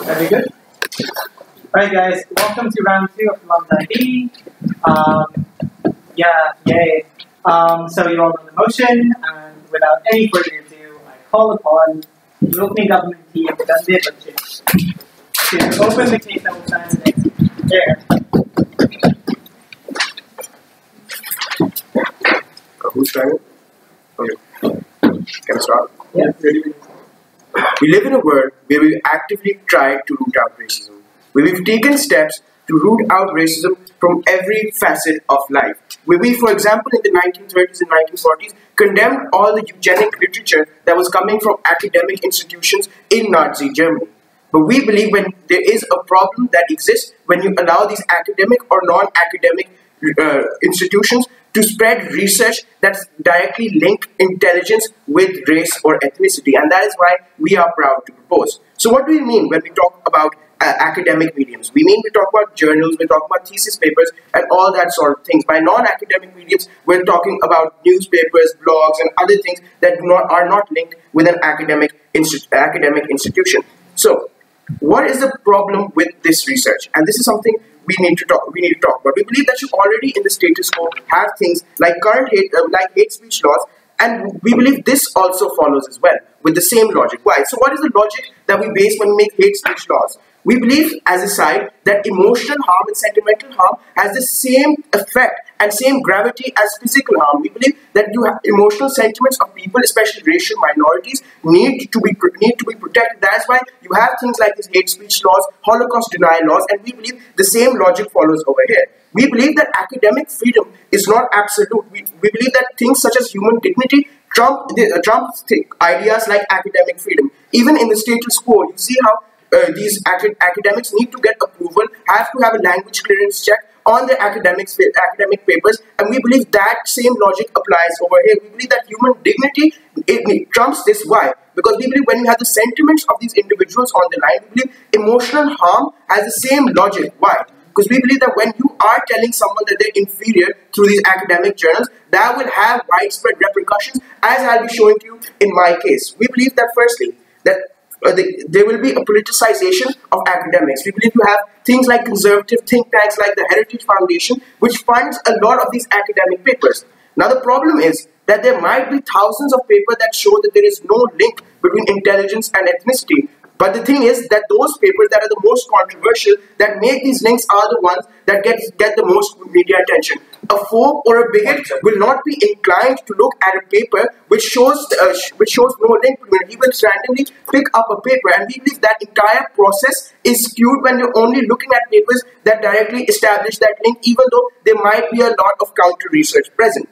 Very good. Alright guys, welcome to round 2 of LUMS ID. Yay. So you all know the motion, and without any further ado, I call upon the opening government team of Gande, Bache to open the case that will stand next. There. Who's trying it? Okay. Can I start? Yeah. We live in a world where we've actively tried to root out racism, where we've taken steps to root out racism from every facet of life, where we, for example, in the 1930s and 1940s, condemned all the eugenic literature that was coming from academic institutions in Nazi Germany. But we believe when there is a problem that exists when you allow these academic or non-academic institutions to spread research that's directly linked intelligence with race or ethnicity, and that is why we are proud to propose. So what do we mean when we talk about academic mediums? We talk about journals, we talk about thesis papers, and all that sort of things. By non-academic mediums, we're talking about newspapers, blogs, and other things that are not linked with an academic institution. So, what is the problem with this research? And this is something we need to talk about. We believe that you already in the status quo have things like hate speech laws, and we believe this also follows as well with the same logic. Why? So what is the logic that we base when we make hate speech laws? We believe, as a side, that emotional harm and sentimental harm has the same effect and same gravity as physical harm. We believe that emotional sentiments of people, especially racial minorities, need to be protected. That's why you have things like these hate speech laws, Holocaust denial laws, and we believe the same logic follows over here. We believe that academic freedom is not absolute. We believe that things such as human dignity trump ideas like academic freedom. Even in the status quo, you see how these academics need to get approval, have to have a language clearance check on their academic papers, and we believe that same logic applies over here. We believe that human dignity trumps this. Why? Because we believe when you have the sentiments of these individuals on the line, we believe emotional harm has the same logic. Why? Because we believe that when you are telling someone that they're inferior through these academic journals, that will have widespread repercussions, as I'll be showing to you in my case. We believe that firstly, that there will be a politicization of academics. We believe you have things like conservative think tanks like the Heritage Foundation, which funds a lot of these academic papers. Now the problem is that there might be thousands of papers that show that there is no link between intelligence and ethnicity. But the thing is that those papers that are the most controversial, that make these links, are the ones that get the most media attention. A phobe or a bigot will not be inclined to look at a paper which shows no link between it. He will randomly pick up a paper, and we believe that entire process is skewed when you're only looking at papers that directly establish that link, even though there might be a lot of counter research present.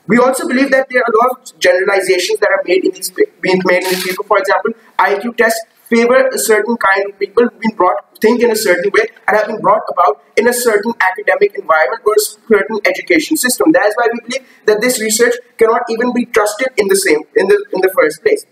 We also believe that there are a lot of generalizations that are made in these paper. For example, IQ tests favor a certain kind of people who've been think in a certain way and have been brought about in a certain academic environment or a certain education system. That is why we believe that this research cannot even be trusted in the first place.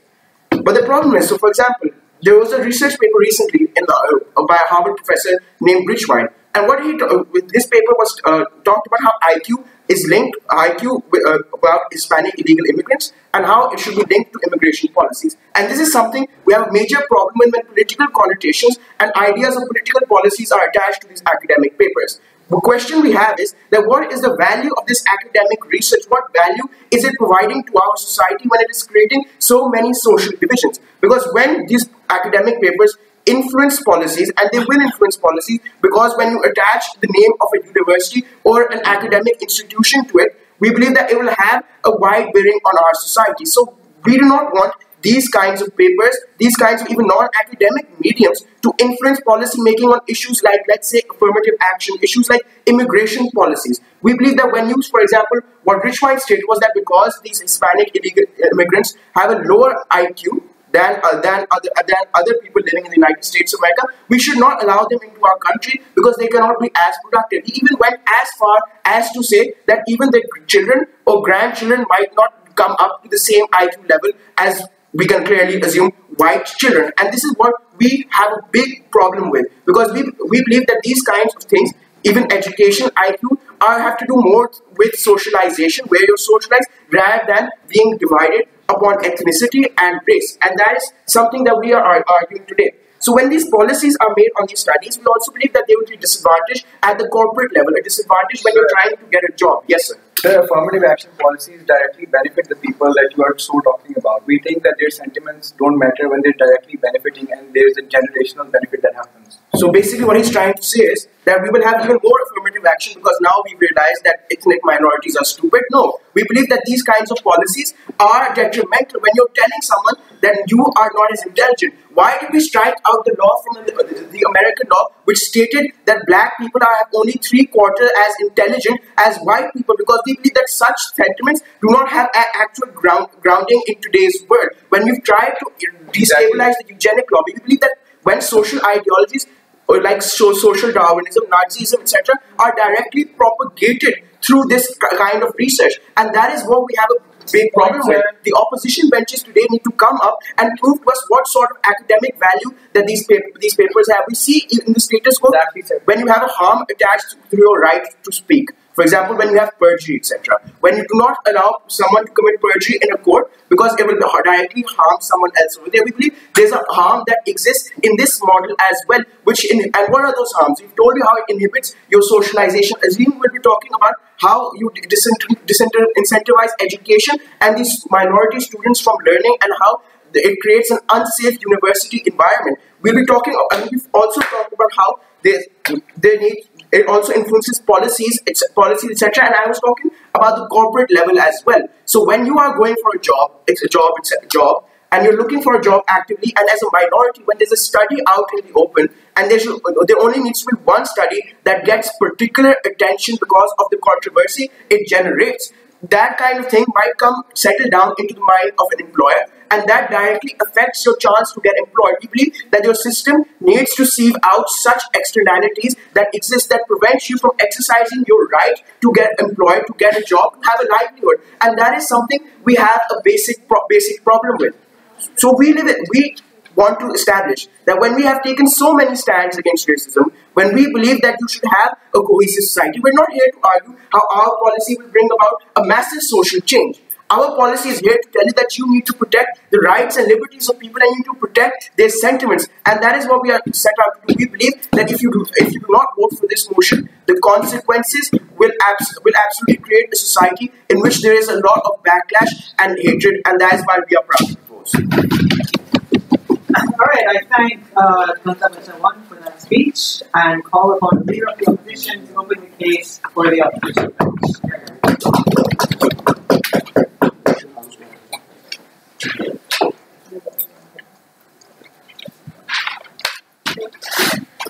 But the problem is, so for example, there was a research paper recently by a Harvard professor named Richwine, and what with this paper was talked about how IQ is linked about Hispanic illegal immigrants and how it should be linked to immigration policies. And this is something we have a major problem with when political connotations and ideas of political policies are attached to these academic papers. The question we have is that what is the value of this academic research? What value is it providing to our society when it is creating so many social divisions? Because when these academic papers influence policies, and they will influence policies, because when you attach the name of a university or an academic institution to it, we believe that it will have a wide bearing on our society. So we do not want these kinds of papers, these kinds of even non-academic mediums to influence policy making on issues like, let's say, affirmative action, issues like immigration policies. We believe that when used, for example, what Richwine stated was that because these Hispanic illegal immigrants have a lower IQ than other people living in the United States of America, we should not allow them into our country because they cannot be as productive. He even went as far as to say that even their children or grandchildren might not come up to the same IQ level as we can clearly assume white children. And this is what we have a big problem with, because we believe that these kinds of things, even education, IQ, have to do more with socialization, where you're socialized rather than being divided upon ethnicity and race. And that is something that we are arguing today. So when these policies are made on these studies, we also believe that they will be disadvantaged at the corporate level, a disadvantage when you're trying to get a job. Yes, sir. The affirmative action policies directly benefit the people that you are so talking about. We think that their sentiments don't matter when they're directly benefiting, and there's a generational benefit that happens. So basically what he's trying to say is that we will have even more affirmative action because now we realize that ethnic minorities are stupid. No, we believe that these kinds of policies are detrimental when you're telling someone that you are not as intelligent. Why did we strike out the law from the American law which stated that black people are only 3/4 as intelligent as white people? Because we believe that such sentiments do not have actual grounding in today's world. When we've tried to destabilize the eugenic lobby, we believe that when social ideologies like social Darwinism, Nazism, etc., are directly propagated through this kind of research, and that is what we have a big problem with. The opposition benches today need to come up and prove to us what sort of academic value that these papers have. We see in the status quo when you have a harm attached to your right to speak. For example, when you have perjury, etc. When you do not allow someone to commit perjury in a court because it will directly harm someone else over there. We believe there's a harm that exists in this model as well. And what are those harms? We've told you how it inhibits your socialization. Azeem will be talking about how you incentivize education and these minority students from learning and how it creates an unsafe university environment. We'll be talking, and we've also talked about how it also influences policies, etc. And I was talking about the corporate level as well. So when you are going for a job, it's a job, and you're looking for a job actively, and as a minority, when there's a study out in the open, and there only needs to be one study that gets particular attention because of the controversy it generates, that kind of thing might settle down into the mind of an employer, and that directly affects your chance to get employed. We believe that your system needs to sieve out such externalities that exist that prevent you from exercising your right to get employed, to get a job, to have a livelihood, and that is something we have a basic problem with. So we want to establish that when we have taken so many stands against racism, when we believe that you should have a cohesive society, we're not here to argue how our policy will bring about a massive social change. Our policy is here to tell you that you need to protect the rights and liberties of people and you need to protect their sentiments. And that is what we are set out to do. We believe that if you do not vote for this motion, the consequences will absolutely create a society in which there is a lot of backlash and hatred, and that is why we are proud to propose. Alright, I thank Dr. One for that speech and call upon the leader of the opposition to open the case for the opposition.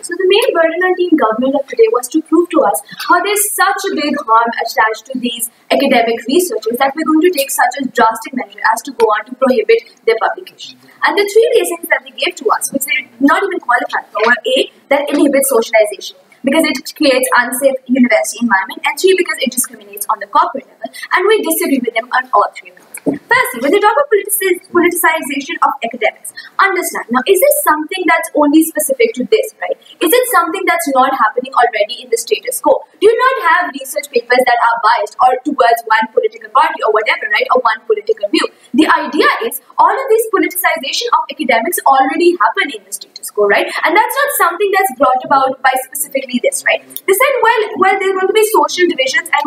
So the main burden on Team Government of today was to prove to us how there's such a big harm attached to these academic researchers that we're going to take such a drastic measure as to go on to prohibit their publication. And the three reasons that they gave to us, which they did not even qualify for, were A, that inhibits socialization, because it creates unsafe university environment, and 3, because it discriminates on the corporate level, and we disagree with them on all 3 accounts. Firstly, when they talk about politicization of academics, understand, now is this something that's only specific to this, right? Is it something that's not happening already in the status quo? Do you not have research papers that are biased or towards one political party or whatever, right, or one political view? The idea is all of this politicization of academics already happen in the status quo, right? And that's not something that's brought about by specifically this, right? They said, well, there's going to be social divisions, and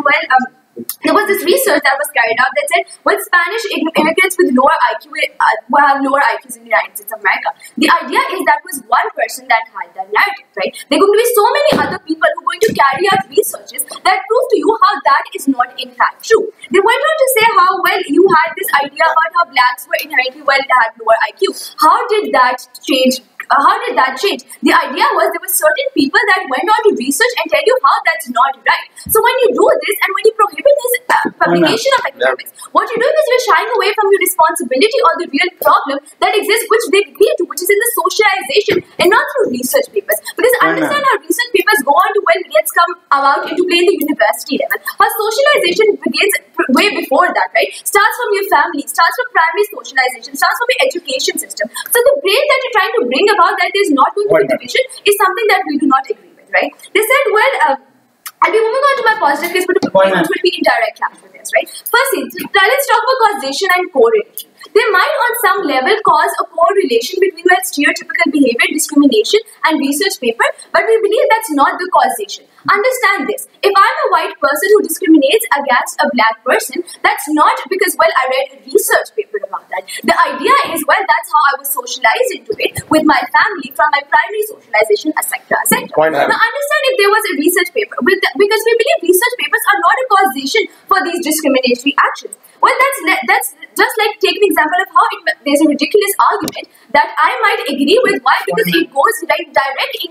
there was this research that was carried out that said, well, Spanish immigrants with lower IQ will have lower IQs in the United States of America. The idea is that was one person that had that narrative, right? There are going to be so many other people who are going to carry out researches that prove to you how that is not in fact true. They went on to say how, well, you had this idea about how blacks were inherently had lower IQ. How did that change? The idea was there were certain people that went on to research and tell you how that's not right. So when you do this and when you prohibit this publication of academics, what you're doing is you're shying away from your responsibility or the real problem that exists, which they agree to, which is in the socialization and not through research papers. Because understand how research papers go on to, well, let's come about into play in the university level. How socialization begins way before that, right? Starts from your family, starts from primary socialization, starts from your education system. So the brain that you're trying to bring about that there's not going to be division is something that we do not agree with, right? They said, well, I'll be moving on to my positive case, but which will be in direct clash with this, right? Firstly, let's talk about causation and correlation. They might on some level cause a correlation between stereotypical behavior, discrimination and research paper, but we believe that's not the causation. Understand this. If I'm a white person who discriminates against a black person, that's not because, well, I read a research paper about that. The idea is, well, that's how I was socialized into it with my family from my primary socialization, etc. Now, understand if there was a research paper, because we believe research papers are not a causation for these discriminatory actions. Well, that's just like take an example of how there's a ridiculous argument that I might agree with. Why? Because it goes direct in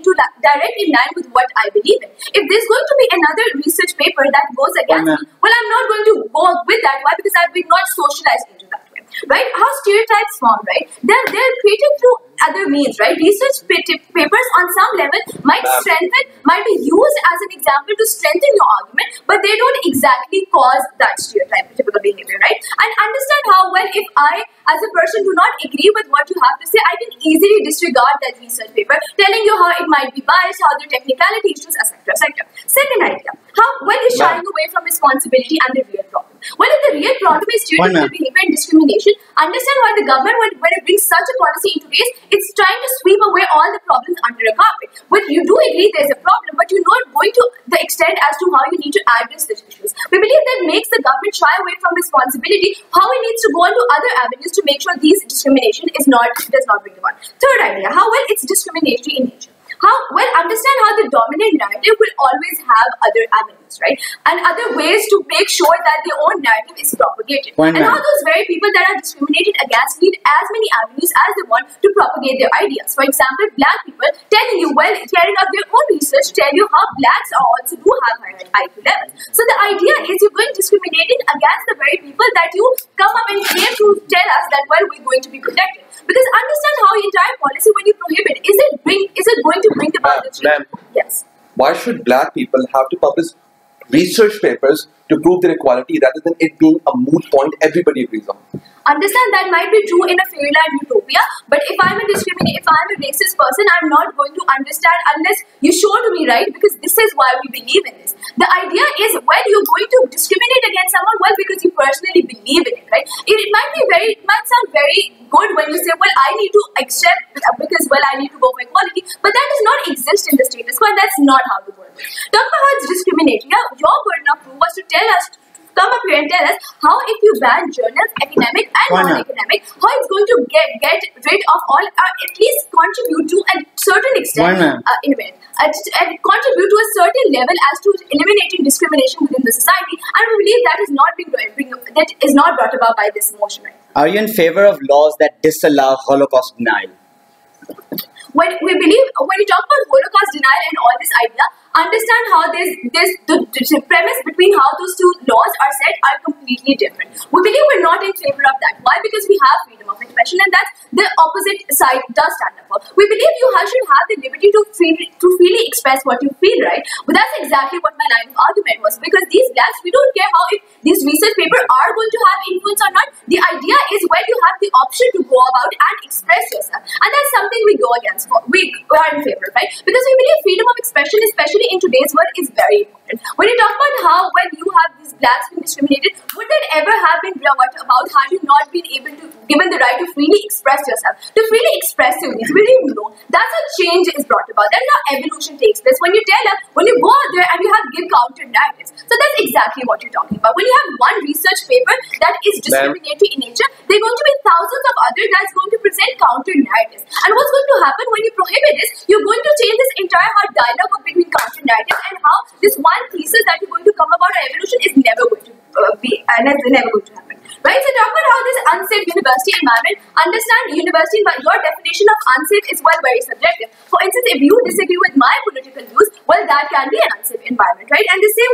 line with what I believe in. If there's going to be another research paper that goes against me, well, I'm not going to go with that. Why? Because I've been not socialized into that way. Right? How stereotypes form, right? They're created through other means, right? Research papers on some level might be used as an example to strengthen your argument, but they don't exactly cause that stereotypical behavior, right? And understand how, well, if I, as a person, do not agree with what you have to say, I can easily disregard that research paper, telling you how it might be biased, how the technicality issues, etc. Second idea, how, well, you're shying away from responsibility and the real problem. Well, if the real problem is stereotypical behavior and discrimination, understand why the government, when it brings such a policy into place, it's trying to sweep away all the problems under a carpet. But you do agree there's a problem, but you're not going to the extent as to how you need to address these issues. We believe that makes the government shy away from responsibility, how it needs to go on to other avenues to make sure these discrimination does not bring about. Third idea, how, well, it's discriminatory in nature. How, well, understand how the dominant narrative will always have other avenues, right? And other ways to make sure that their own narrative is propagated. And how those very people that are discriminated against need as many avenues as they want to propagate their ideas. For example, black people telling you, well, carrying out their own research, tell you how blacks also do have higher IQ levels. So the idea is you're going discriminating against the very people that you come up and claim to tell us that, well, we're going to be protected. Because understand how the entire policy, when you prohibit, is it going to bring about the change? Yes. Why should black people have to publish research papers to prove their equality rather than it being a moot point everybody agrees on? Understand that might be true in a fairyland utopia, but if I'm a racist person, I'm not going to understand unless you show to me, right? Because this is why we believe in this. The idea is, well, you're going to discriminate against someone, well, because you personally believe in it, right? It might sound very good when you say, well, I need to accept because, well, I need to go for equality, but that does not exist in the status quo, and that's not how the world works. Talk about how it's discriminating. Now, your burden of proof was to tell us, come up here and tell us how if you ban journals, academic and non-academic, how it's going to get rid of all, at least contribute to a certain extent, contribute to a certain level as to eliminating discrimination within the society, and we believe that is not brought about by this motion. Right? Are you in favor of laws that disallow Holocaust denial? When you talk about Holocaust denial and all this idea, understand how the premise between how those two laws are set are completely different. We believe we're not in favor of that. Why? Because we have freedom of expression, and that's the opposite side does stand up for. We believe you should have the liberty to freely express what you feel, right? But that's exactly what my line of argument was. Because these blacks, we don't care how if these research papers are going to have influence or not. The idea is when you have the option to go about and express yourself, and that's something we go against. We are in favor, right? Because we believe freedom of expression, especially in today's world, is very important. When you talk about how when you have these blacks being discriminated, would that ever have been brought about had you not been able to given the right to freely express yourself, to freely express your needs? We didn't know. That's how change is brought about. That's how evolution takes place. When you go out there and you have give counter narratives. So that's exactly what you're talking about. When you have one research paper that is discriminatory in nature, there are going to be thousands of others that's going to present counter narratives. And what's going to happen when you prohibit this, you're going to change this entire hard dialogue between counter narratives and how this one thesis that you're going to come about evolution is never going to be, and it's never going to happen. Right? So talk about how this unsafe university environment, understand university, but your definition of unsafe is very subjective. For instance, if you disagree with my political views, well, that can be an unsafe environment, right? And they say,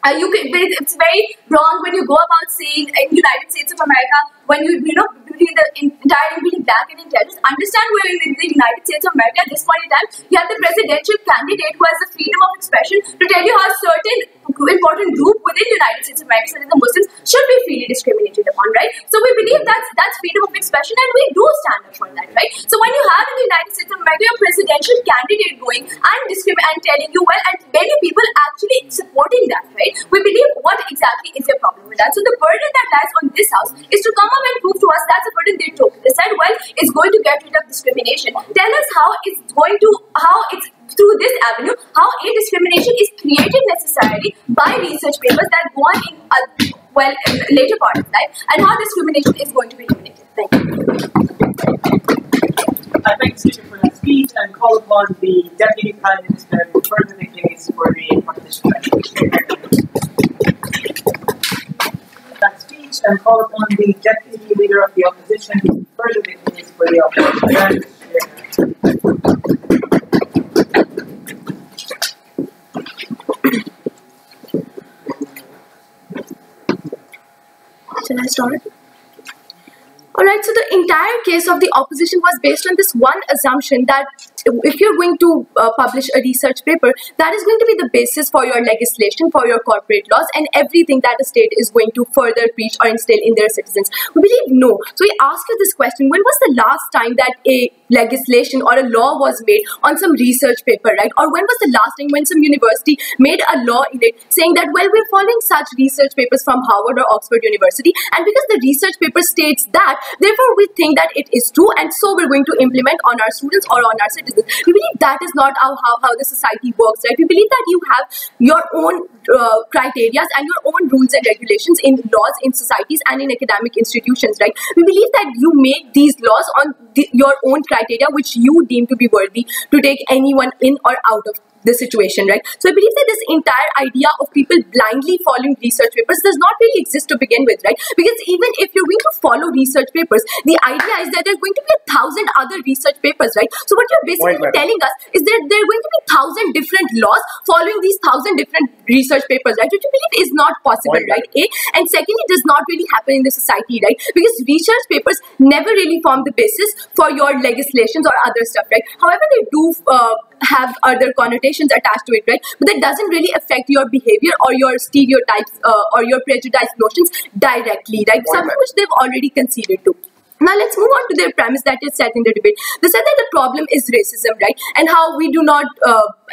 it's very wrong when you go about saying in United States of America, when between the entire between black and intelligence, understand where in the United States of America at this point in time, you have the presidential candidate who has the freedom of expression to tell you how certain important group within the United States of America, such as the Muslims, should be freely discriminated upon, right? So we believe that's freedom of expression, and we do stand up for that, right? So when you have in the United States of America a presidential candidate going and telling you, well, and many people actually supporting that, right? We believe, what exactly is your problem with that? So the burden that lies on this house is to come up and prove to us that's a burden they took. They said, well, it's going to get rid of discrimination. Tell us how it's through this avenue, how a discrimination is created necessarily by research papers that go on in later part of life, and how discrimination is going to be eliminated. Thank you. I thank the speaker for that speech and call upon the Deputy Prime Minister to further the case for the partition. That speech and call upon the Deputy Leader of the Opposition to further the case for the opposition. Shall I start? Alright, so the entire case of the opposition was based on this one assumption that if you're going to publish a research paper, that is going to be the basis for your legislation, for your corporate laws, and everything that a state is going to further preach or instill in their citizens. We believe no. So we ask you this question: when was the last time that a legislation or a law was made on some research paper, right? Or when was the last time when some university made a law in it saying that, well, we're following such research papers from Harvard or Oxford University, and because the research paper states that, therefore we think that it is true, and so we're going to implement on our students or on our citizens. We believe that is not how the society works, right? We believe that you have your own criteria and your own rules and regulations in laws, in societies, and in academic institutions, right? We believe that you make these laws on your own criteria, which you deem to be worthy to take anyone in or out of the situation, right? So I believe that this entire idea of people blindly following research papers does not really exist to begin with, right? Because even if you're going to follow research papers, the idea is that there are going to be 1,000 other research papers, right? So what you're basically telling us is that there are going to be 1,000 different laws following these 1,000 different research papers, right? Which you believe is not possible, right? A. And secondly, it does not really happen in the society, right? Because research papers never really form the basis for your legislations or other stuff, right? However, they do have other connotations attached to it, right? But that doesn't really affect your behavior or your stereotypes or your prejudiced notions directly, right? Something which they've already conceded to. Now let's move on to their premise that is set in the debate. They said that the problem is racism, right? And how we do not,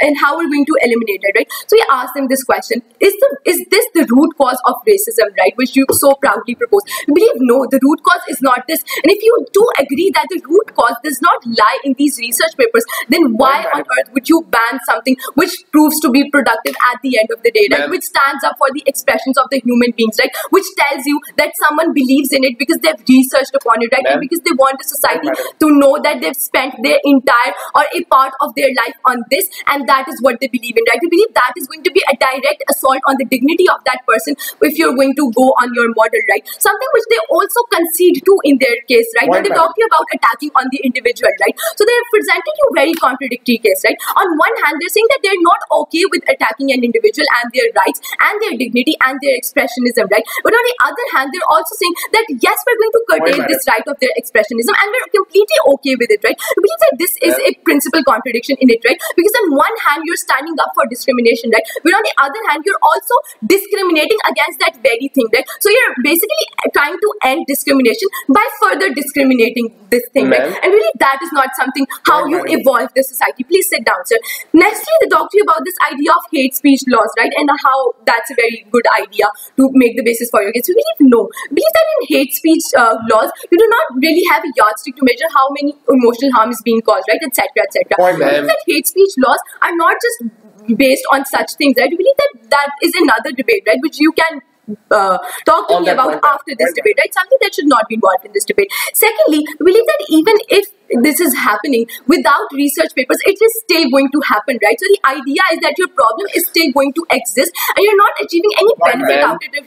and how we're going to eliminate it, right? So we asked them this question: Is this the root cause of racism, right? Which you so proudly propose. We believe no, the root cause is not this. And if you do agree that the root cause does not lie in these research papers, then why on earth would you ban something which proves to be productive at the end of the day, right? Which stands up for the expressions of the human beings, right? Which tells you that someone believes in it because they've researched upon it, right? And because they want the society to know that they've spent their entire or a part of their life on this, and that is what they believe in, right? We believe that is going to be a direct assault on the dignity of that person if you're going to go on your model, right? Something which they also concede to in their case, right? When they talk about attacking on the individual, right? So they're presenting you very contradictory case, right? On one hand, they're saying that they're not okay with attacking an individual and their rights and their dignity and their expressionism, right? But on the other hand, they're also saying that yes, we're going to curtail this right of their expressionism, and we're completely okay with it, right? We believe that this is a principal contradiction in it, right? Because on one hand, you're standing up for discrimination, right? But on the other hand, you're also discriminating against that very thing, right? So you're basically trying to end discrimination by further discriminating this thing, right? And really, that is not something how you evolve the society. Please sit down, sir. Nextly, they talk to you about this idea of hate speech laws, right? And how that's a very good idea to make the basis for your case. We believe no. We believe that in hate speech laws, you do not really have a yardstick to measure how many emotional harm is being caused, right, etc., etc. We believe that hate speech laws are not just based on such things, right? We believe that that is another debate, right, which you can talk to me about after this debate, right? Something that should not be involved in this debate. Secondly, we believe that even if this is happening without research papers, it is still going to happen, right? So the idea is that your problem is still going to exist and you're not achieving any benefit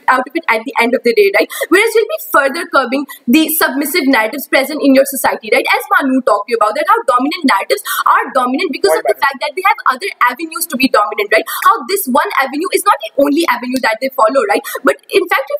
out of it at the end of the day, right? Whereas you'll be further curbing the submissive narratives present in your society, right? As Mahnoor talked to you about that, how dominant narratives are dominant because of the fact that they have other avenues to be dominant, right? How this one avenue is not the only avenue that they follow, right? But in fact, if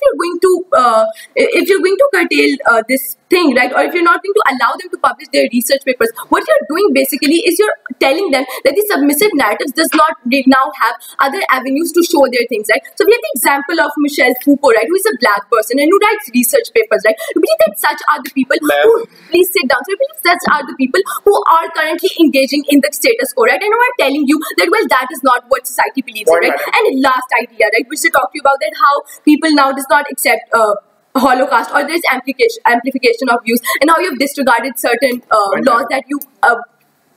you're going to curtail this thing, right, or if you're not going to allow them to publish their research papers, what you're doing basically is you're telling them that the submissive narratives does not now have other avenues to show their things, right? So we have the example of Michelle Foucault, right, who is a black person and who writes research papers, right? We believe that such are the people who, please sit down. So we believe such are the people who are currently engaging in the status quo, right? And who are telling you that, well, that is not what society believes in, right? And last idea, right, which they talk to you about, that how people now does not accept Holocaust, or there's amplification of views, and how you've disregarded certain laws that you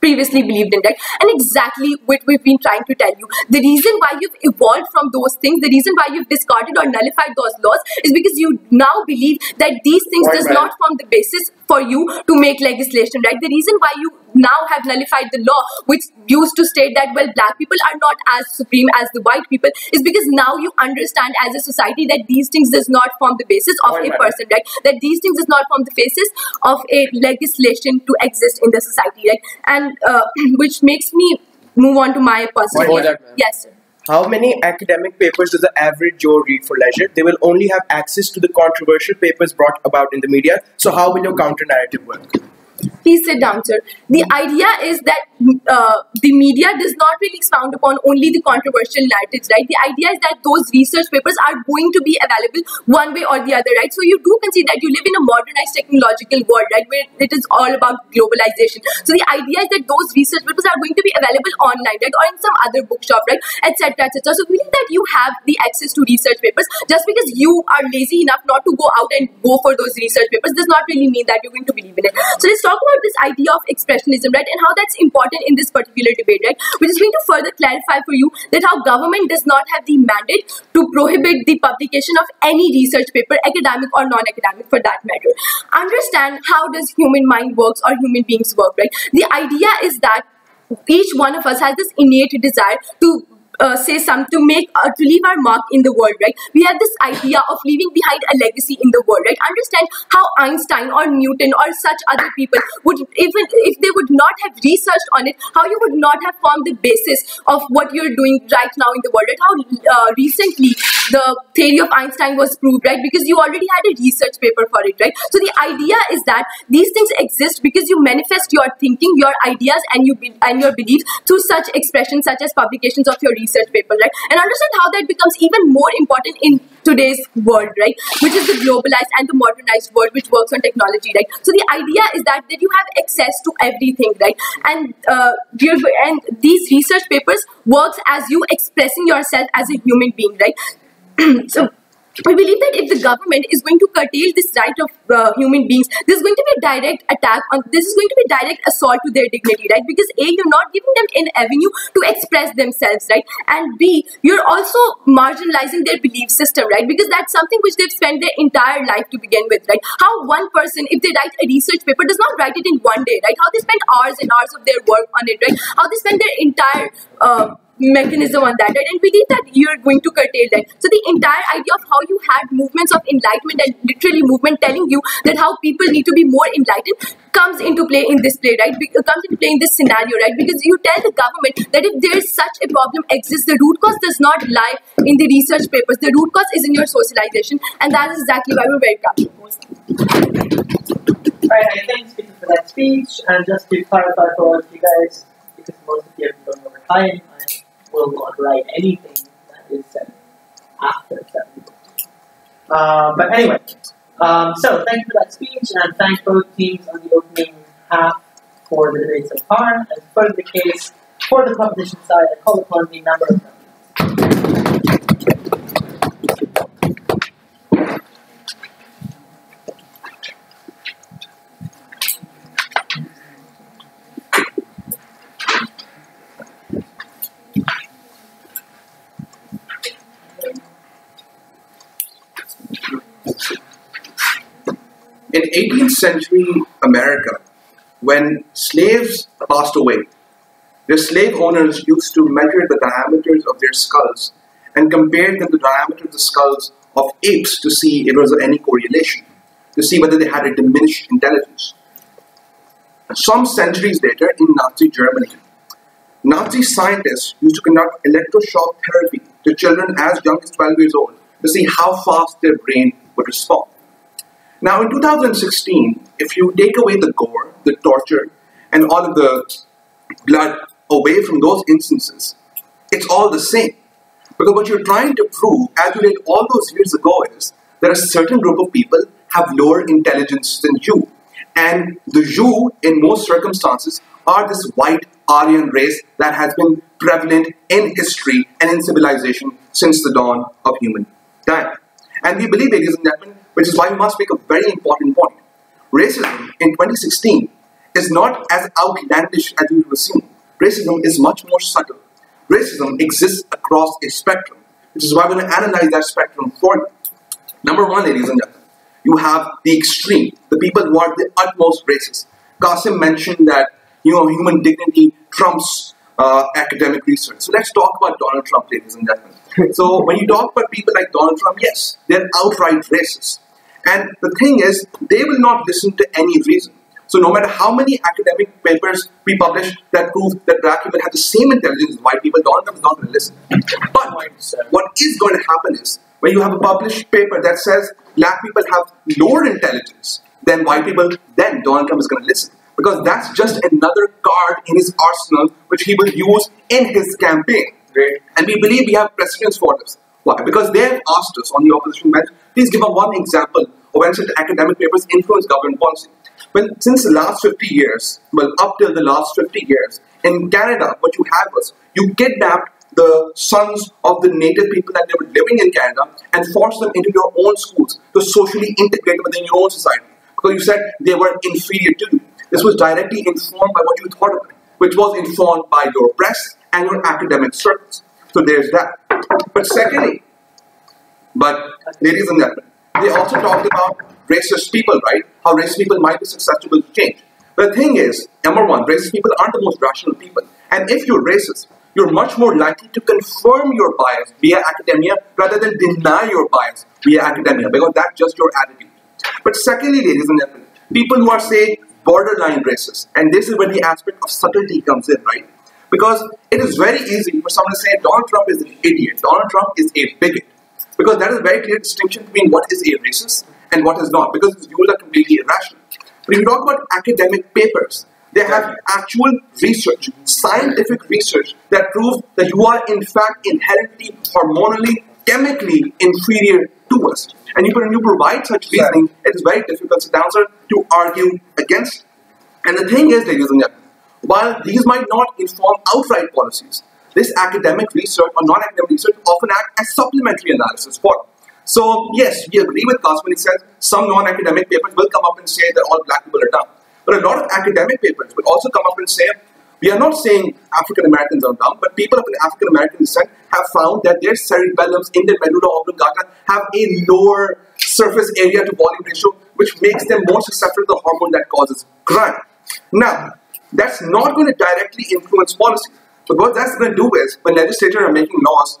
previously believed in, right? And exactly what we've been trying to tell you. The reason why you've evolved from those things, the reason why you've discarded or nullified those laws is because you now believe that these things does not form the basis for you to make legislation, right? The reason why you now have nullified the law, which used to state that, well, black people are not as supreme as the white people, is because now you understand as a society that these things does not form the basis of a person, right? That these things does not form the basis of a legislation to exist in the society, right? And which makes me move on to my personal. Yes, sir. How many academic papers does the average Joe read for leisure? They will only have access to the controversial papers brought about in the media. So how will your counter-narrative work? Please sit down, sir. The idea is that the media does not really expound upon only the controversial narratives, right? The idea is that those research papers are going to be available one way or the other, right? So you do concede that you live in a modernized technological world, right, where it is all about globalization. So the idea is that those research papers are going to be available online, right, or in some other bookshop, right, etc., etc. So believe that you have the access to research papers. Just because you are lazy enough not to go out and go for those research papers does not really mean that you're going to believe in it. So let's talk about this idea of expressionism, right, and how that's important in this particular debate, right, which is going to further clarify for you that how government does not have the mandate to prohibit the publication of any research paper, academic or non-academic for that matter. Understand how does human mind works or human beings work, right? The idea is that each one of us has this innate desire to say something, to leave our mark in the world, right? We have this idea of leaving behind a legacy in the world, right? Understand how Einstein or Newton or such other people would, even if they would not have researched on it, how you would not have formed the basis of what you're doing right now in the world, right? How recently the theory of Einstein was proved, right? Because you already had a research paper for it, right? So the idea is that these things exist because you manifest your thinking, your ideas, and your beliefs through such expressions, such as publications of your research paper, right? And understand how that becomes even more important in today's world, right? Which is the globalized and the modernized world, which works on technology, right? So the idea is that you have access to everything, right? And these research papers works as you expressing yourself as a human being, right? So we believe that if the government is going to curtail this right of human beings, this is going to be a direct attack on, this is going to be a direct assault to their dignity, right? Because A, you're not giving them an avenue to express themselves, right? And B, you're also marginalizing their belief system, right? Because that's something which they've spent their entire life to begin with, right? How one person, if they write a research paper, does not write it in one day, right? How they spend hours and hours of their work on it, right? How they spend their entire mechanism on that, right? And we believe that you're going to curtail that. So the entire idea of how you had movements of enlightenment and literally movement telling you that how people need to be more enlightened comes into play in this play, right? Comes into play in this scenario, right? Because you tell the government that if there is such a problem exists, the root cause does not lie in the research papers. The root cause is in your socialization, and that is exactly why we're very proud. Alright, I thank you for that speech, and just to clarify for all of you guys, because most of you have been going over time, I will not write anything that is said after 7. But anyway, so thank you for that speech, and thank both teams on the opening half for the debate so far. And for the case, for the proposition side, I call upon the member of them. In 18th century America, when slaves passed away, their slave owners used to measure the diameters of their skulls and compare them to the diameter of the skulls of apes to see if there was any correlation, to see whether they had a diminished intelligence. Some centuries later, in Nazi Germany, Nazi scientists used to conduct electroshock therapy to children as young as 12 years old to see how fast their brain would respond. Now, in 2016, if you take away the gore, the torture, and all of the blood away from those instances, it's all the same. Because what you're trying to prove, as you did all those years ago, is that a certain group of people have lower intelligence than you. And the you, in most circumstances, are this white Aryan race that has been prevalent in history and in civilization since the dawn of human time. And we believe, ladies and gentlemen, which is why we must make a very important point. Racism in 2016 is not as outlandish as we were seeing. Racism is much more subtle. Racism exists across a spectrum, which is why we're going to analyze that spectrum for you. Number one, ladies and gentlemen, you have the extreme, the people who are the utmost racist. Kasim mentioned that, human dignity trumps academic research. So let's talk about Donald Trump, ladies and gentlemen. So when you talk about people like Donald Trump, yes, they're outright racist. And the thing is, they will not listen to any reason. So no matter how many academic papers we publish that prove that black people have the same intelligence as white people, Donald Trump is not going to listen. But what is going to happen is, when you have a published paper that says black people have lower intelligence than white people, then Donald Trump is going to listen. Because that's just another card in his arsenal which he will use in his campaign. Right? And we believe we have precedents for this. Why? Because they have asked us on the opposition bench, please give us one example of when such academic papers influence government policy. Well, since the last 50 years, up till the last 50 years, in Canada, what you had was, you kidnapped the sons of the native people that they were living in Canada and forced them into your own schools to socially integrate them within your own society. Because you said they were inferior to you. This was directly informed by what you thought of them, which was informed by your press and your academic circles. So there's that. But secondly, ladies and gentlemen, they also talked about racist people, right? How racist people might be susceptible to change. But the thing is, number one, racist people aren't the most rational people. And if you're racist, you're much more likely to confirm your bias via academia rather than deny your bias via academia, because that's just your attitude. But secondly, ladies and gentlemen, people who are, say, borderline racist, and this is where the aspect of subtlety comes in, right? Because it is very easy for someone to say Donald Trump is an idiot, Donald Trump is a bigot. Because that is a very clear distinction between what is a racist and what is not, because his views are completely irrational. But if you talk about academic papers, they have actual research, scientific research that proves that you are in fact inherently, hormonally, chemically inferior to us. And when you provide such reasoning, it is very difficult to argue against. And the thing is, ladies and gentlemen, while these might not inform outright policies, this academic research or non-academic research often act as supplementary analysis for them. So yes, we agree with Kasim when he says some non-academic papers will come up and say that all black people are dumb. But a lot of academic papers will also come up and say, we are not saying African Americans are dumb, but people of an African American descent have found that their cerebellums in their medulla oblongata have a lower surface area to volume ratio, which makes them more susceptible to the hormone that causes crime. Now, that's not going to directly influence policy. But what that's going to do is, when legislators are making laws,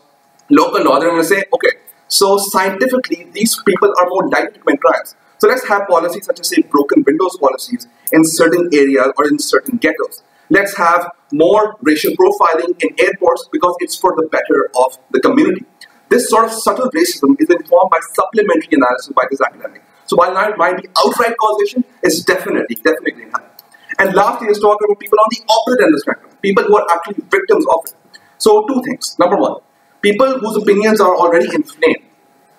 local law, they're going to say, okay, so scientifically, these people are more likely to commit crimes. So let's have policies such as, say, broken windows policies in certain areas or in certain ghettos. Let's have more racial profiling in airports because it's for the better of the community. This sort of subtle racism is informed by supplementary analysis by this academic. So while it might be outright causation, it's definitely not. And lastly, let's talk about people on the opposite end of the spectrum, people who are actually victims of it. So two things. Number one, people whose opinions are already inflamed.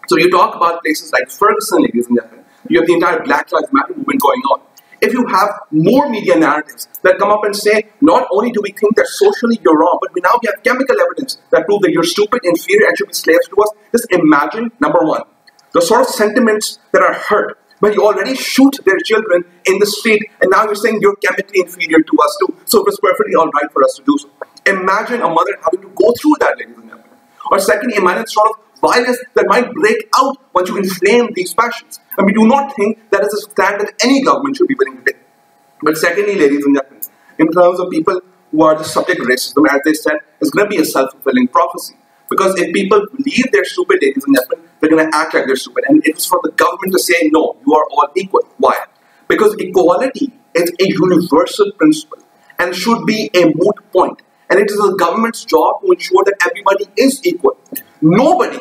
So you talk about places like Ferguson, ladies and gentlemen. You have the entire Black Lives Matter movement going on. If you have more media narratives that come up and say, not only do we think that socially you're wrong, but we have chemical evidence that prove that you're stupid, inferior, and should be slaves to us, just imagine, number one, the sort of sentiments that are hurt when you already shoot their children in the street, and now you're saying you're chemically inferior to us too, so it was perfectly all right for us to do so. Imagine a mother having to go through that, ladies and gentlemen. Or secondly, imagine sort of violence that might break out once you inflame these passions. And we do not think that is a stand that any government should be willing to take. But secondly, ladies and gentlemen, in terms of people who are the subject of racism, as they said, it's going to be a self-fulfilling prophecy. Because if people believe they're stupid, ladies and gentlemen, they're going to act like they're stupid. And it is for the government to say, no, you are all equal. Why? Because equality is a universal principle and should be a moot point. And it is the government's job to ensure that everybody is equal. Nobody,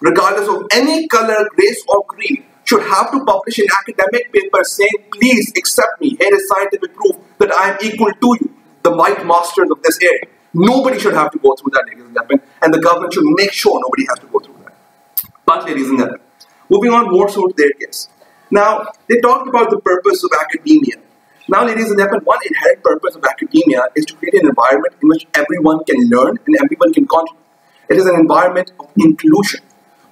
regardless of any color, race, or creed, should have to publish an academic paper saying, please accept me, here is scientific proof that I am equal to you, the white masters of this area. Nobody should have to go through that, ladies and gentlemen, and the government should make sure nobody has to go through that. But, ladies and gentlemen, moving on more so to their case. Now, they talked about the purpose of academia. Now, ladies and gentlemen, one inherent purpose of academia is to create an environment in which everyone can learn and everyone can contribute. It is an environment of inclusion.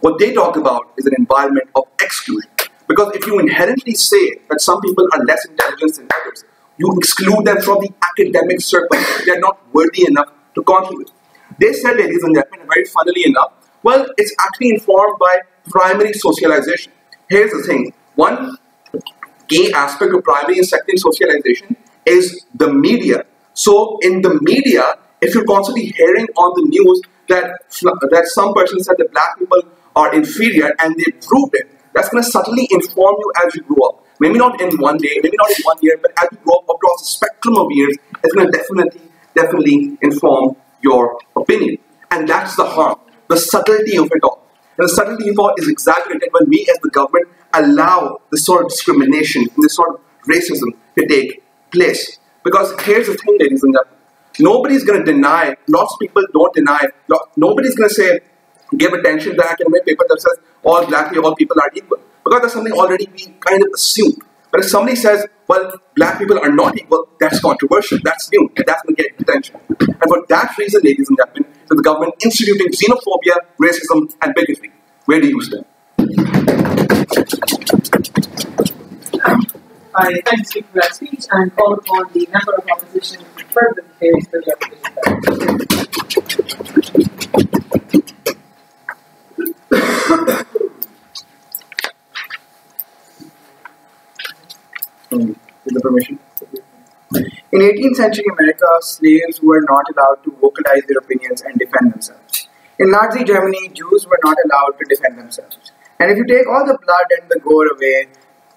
What they talk about is an environment of exclusion. Because if you inherently say that some people are less intelligent than others, you exclude them from the academic circle. They are not worthy enough to contribute. They said, ladies and gentlemen, very funnily enough, well, it's actually informed by primary socialization. Here's the thing. One key aspect of primary and secondary socialization is the media. So in the media, if you're constantly hearing on the news that some person said that black people are inferior and they proved it, that's going to subtly inform you as you grow up. Maybe not in one day, maybe not in 1 year, but as you grow up across the spectrum of years, it's going to definitely inform your opinion. And that's the harm, the subtlety of it all. And the subtlety of it is exaggerated when we as the government allow this sort of discrimination and this sort of racism to take place. Because here's the thing, ladies and gentlemen. Nobody's going to deny, lots of people don't deny, nobody's going to say, give attention to the academic paper that says all people are equal. Because that's something already we kind of assume. But if somebody says, well, black people are not equal, that's controversial, that's new, and that's going to get attention. And for that reason, ladies and gentlemen, is the government instituting xenophobia, racism, and bigotry. Where do you stand? I thank the speaker for that speech and call upon the member of opposition to further the case for the With the permission. In 18th century America, slaves were not allowed to vocalize their opinions and defend themselves. In Nazi Germany, Jews were not allowed to defend themselves. And if you take all the blood and the gore away,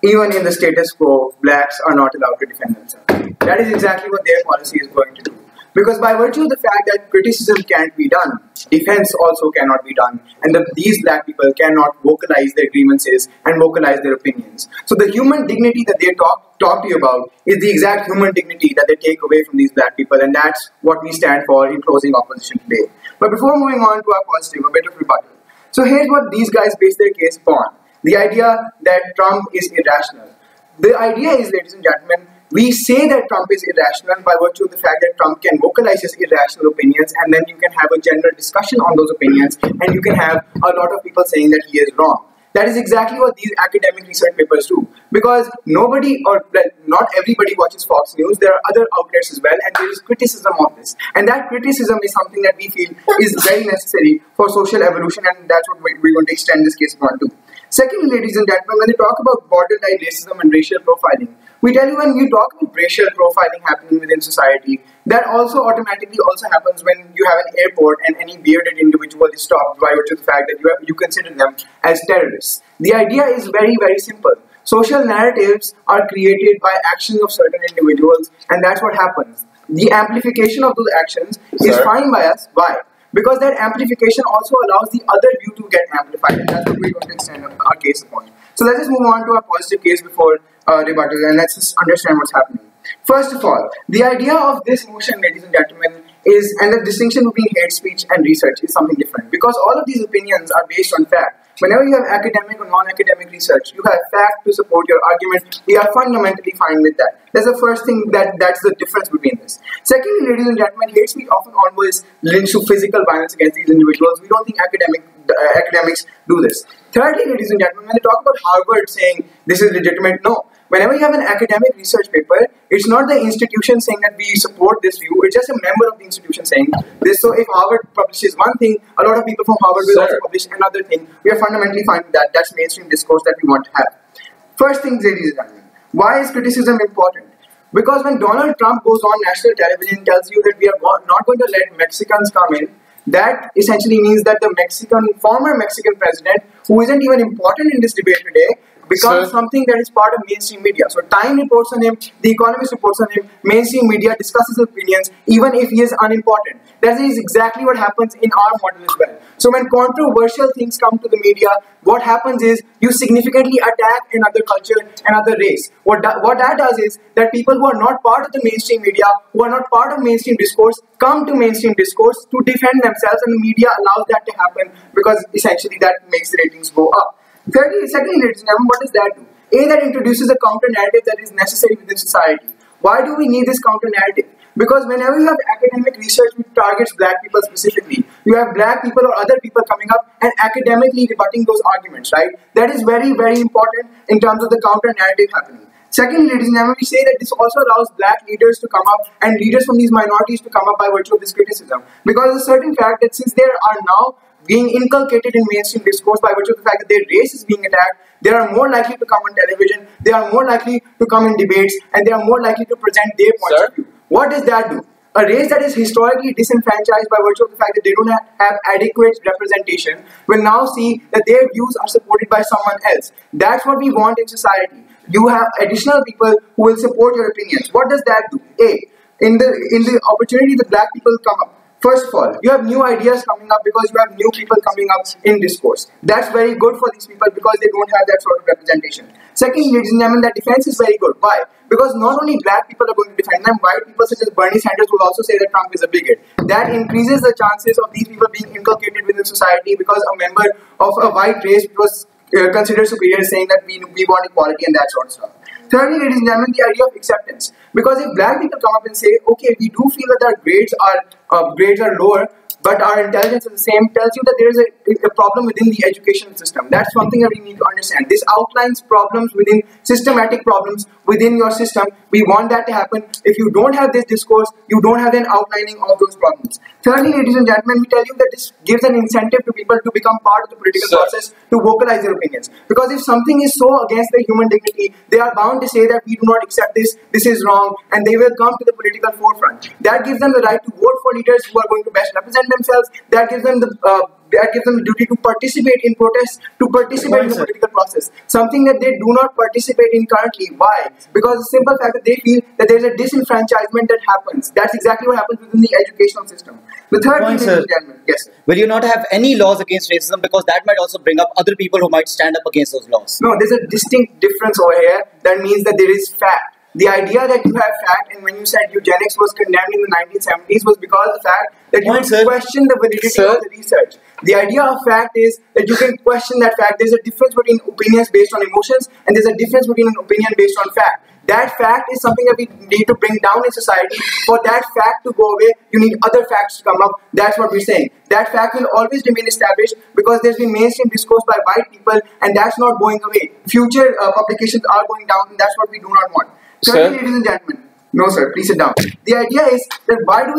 even in the status quo, blacks are not allowed to defend themselves. That is exactly what their policy is going to do. Because by virtue of the fact that criticism can't be done, defense also cannot be done, and that these black people cannot vocalize their grievances and vocalize their opinions. So the human dignity that they talk to you about is the exact human dignity that they take away from these black people, and that's what we stand for in closing opposition today. But before moving on to our positive, a bit of rebuttal. So here's what these guys base their case upon. The idea that Trump is irrational. The idea is, ladies and gentlemen, we say that Trump is irrational by virtue of the fact that Trump can vocalize his irrational opinions, and then you can have a general discussion on those opinions, and you can have a lot of people saying that he is wrong. That is exactly what these academic research papers do. Because nobody or not everybody watches Fox News. There are other outlets as well, and there is criticism of this. And that criticism is something that we feel is very necessary for social evolution, and that's what we're going to extend this case on to. Secondly, ladies and gentlemen, when they talk about borderline racism and racial profiling, we tell you when you talk about racial profiling happening within society, that also automatically happens when you have an airport and any bearded individual is stopped by virtue of the fact that you consider them as terrorists. The idea is very, very simple. Social narratives are created by actions of certain individuals, and that's what happens. The amplification of those actions is fine by us. Why? Because that amplification also allows the other view to get amplified, and that's what we're going to extend our case upon. So let's just move on to our positive case before rebuttal, and let's just understand what's happening. First of all, the idea of this motion, ladies and gentlemen, is, and the distinction between hate speech and research is something different, because all of these opinions are based on fact. Whenever you have academic or non-academic research, you have fact to support your argument. We are fundamentally fine with that. That's the first thing that's the difference between this. Secondly, ladies and gentlemen, hate speech often always links to physical violence against these individuals. We don't think academics do this. Thirdly, ladies and gentlemen, when they talk about Harvard saying this is legitimate, no. Whenever you have an academic research paper, it's not the institution saying that we support this view, it's just a member of the institution saying this. So if Harvard publishes one thing, a lot of people from Harvard will also publish another thing. We are fundamentally fine with that. That's mainstream discourse that we want to have. First things, ladies and gentlemen, why is criticism important? Because when Donald Trump goes on national television and tells you that we are not going to let Mexicans come in, that essentially means that the former Mexican president, who isn't even important in this debate today, becomes something that is part of mainstream media. So Time reports on him, The Economist reports on him, mainstream media discusses his opinions, even if he is unimportant. That is exactly what happens in our model as well. So when controversial things come to the media, what happens is you significantly attack another culture, another race. What that does is that people who are not part of the mainstream media, who are not part of mainstream discourse, come to mainstream discourse to defend themselves, and the media allows that to happen because essentially that makes the ratings go up. Secondly, ladies and gentlemen, what does that do? A, that introduces a counter-narrative that is necessary within society. Why do we need this counter-narrative? Because whenever you have academic research which targets black people specifically, you have black people or other people coming up and academically rebutting those arguments, right? That is very, very important in terms of the counter-narrative happening. Secondly, ladies and gentlemen, we say that this also allows black leaders to come up and leaders from these minorities to come up by virtue of this criticism. Because it's a certain fact that since there are now being inculcated in mainstream discourse by virtue of the fact that their race is being attacked, they are more likely to come on television, they are more likely to come in debates, and they are more likely to present their points of view. What does that do? A race that is historically disenfranchised by virtue of the fact that they don't have adequate representation will now see that their views are supported by someone else. That's what we want in society. You have additional people who will support your opinions. What does that do? A, in the opportunity that black people come up, first of all, you have new ideas coming up because you have new people coming up in discourse. That's very good for these people because they don't have that sort of representation. Secondly, ladies and gentlemen, that defense is very good. Why? Because not only black people are going to defend them, white people such as Bernie Sanders will also say that Trump is a bigot. That increases the chances of these people being inculcated within society because a member of a white race was considered superior, saying that we want equality and that sort of stuff. Thirdly, ladies and gentlemen, the idea of acceptance. Because if black people come up and say, okay, we do feel that our grades are lower, but our intelligence is the same, tells you that there is a problem within the education system. That's something that we need to understand. This outlines problems within, systematic problems within your system. We want that to happen. If you don't have this discourse, you don't have an outlining of those problems. Thirdly, ladies and gentlemen, we tell you that this gives an incentive to people to become part of the political process, to vocalize their opinions. Because if something is so against their human dignity, they are bound to say that we do not accept this, this is wrong, and they will come to the political forefront. That gives them the right to vote for leaders who are going to best represent themselves. That gives them the duty to participate in protests, to participate in the political process. Something that they do not participate in currently. Why? Because the simple fact that they feel that there is a disenfranchisement that happens. That's exactly what happens within the educational system. The third thing, ladies and gentlemen, yes, sir. Will you not have any laws against racism, because that might also bring up other people who might stand up against those laws? No, there's a distinct difference over here. That means that there is fact. The idea that you have fact, and when you said eugenics was condemned in the 1970s, was because of the fact that you question the validity of the research. The idea of fact is that you can question that fact. There's a difference between opinions based on emotions, and there's a difference between an opinion based on fact. That fact is something that we need to bring down in society. For that fact to go away, you need other facts to come up. That's what we're saying. That fact will always remain established because there's been mainstream discourse by white people, and that's not going away. Future publications are going down, and that's what we do not want. Thirdly, ladies and gentlemen, no sir, please sit down. The idea is that why do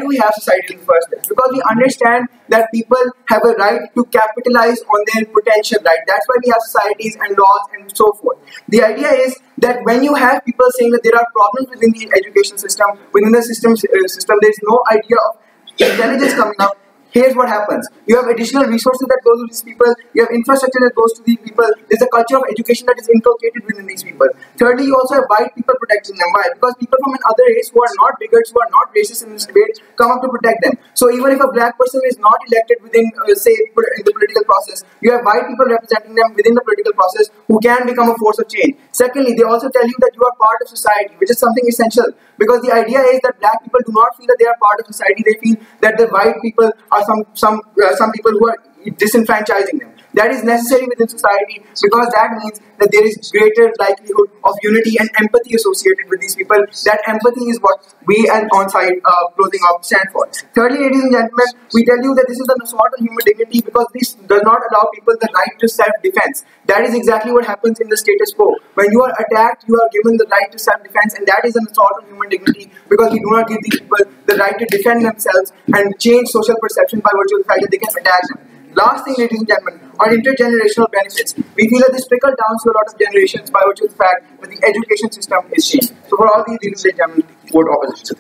we have society in the first place? Because we understand that people have a right to capitalize on their potential, right? That's why we have societies and laws and so forth. The idea is that when you have people saying that there are problems within the education system, within the system, there's no idea of intelligence coming up. Here's what happens. You have additional resources that goes to these people. You have infrastructure that goes to these people. There's a culture of education that is inculcated within these people. Thirdly, you also have white people protecting them. Why? Because people from another race who are not bigots, who are not racist in this debate, come up to protect them. So even if a black person is not elected within, say, in the political process, you have white people representing them within the political process who can become a force of change. Secondly, they also tell you that you are part of society, which is something essential. Because the idea is that black people do not feel that they are part of society. They feel that the white people are some people who are disenfranchising them. That is necessary within society because that means that there is greater likelihood of unity and empathy associated with these people. That empathy is what we at Onside Closing Up stand for. Thirdly, ladies and gentlemen, we tell you that this is an assault on human dignity because this does not allow people the right to self-defense. That is exactly what happens in the status quo. When you are attacked, you are given the right to self-defense, and that is an assault on human dignity because we do not give these people the right to defend themselves and change social perception by virtue of the fact that they can attack them. Last thing, ladies and gentlemen, on intergenerational benefits, we feel that this trickle down to a lot of generations by virtue of the fact that the education system is changed. So for all these reasons, ladies and gentlemen, vote opposition.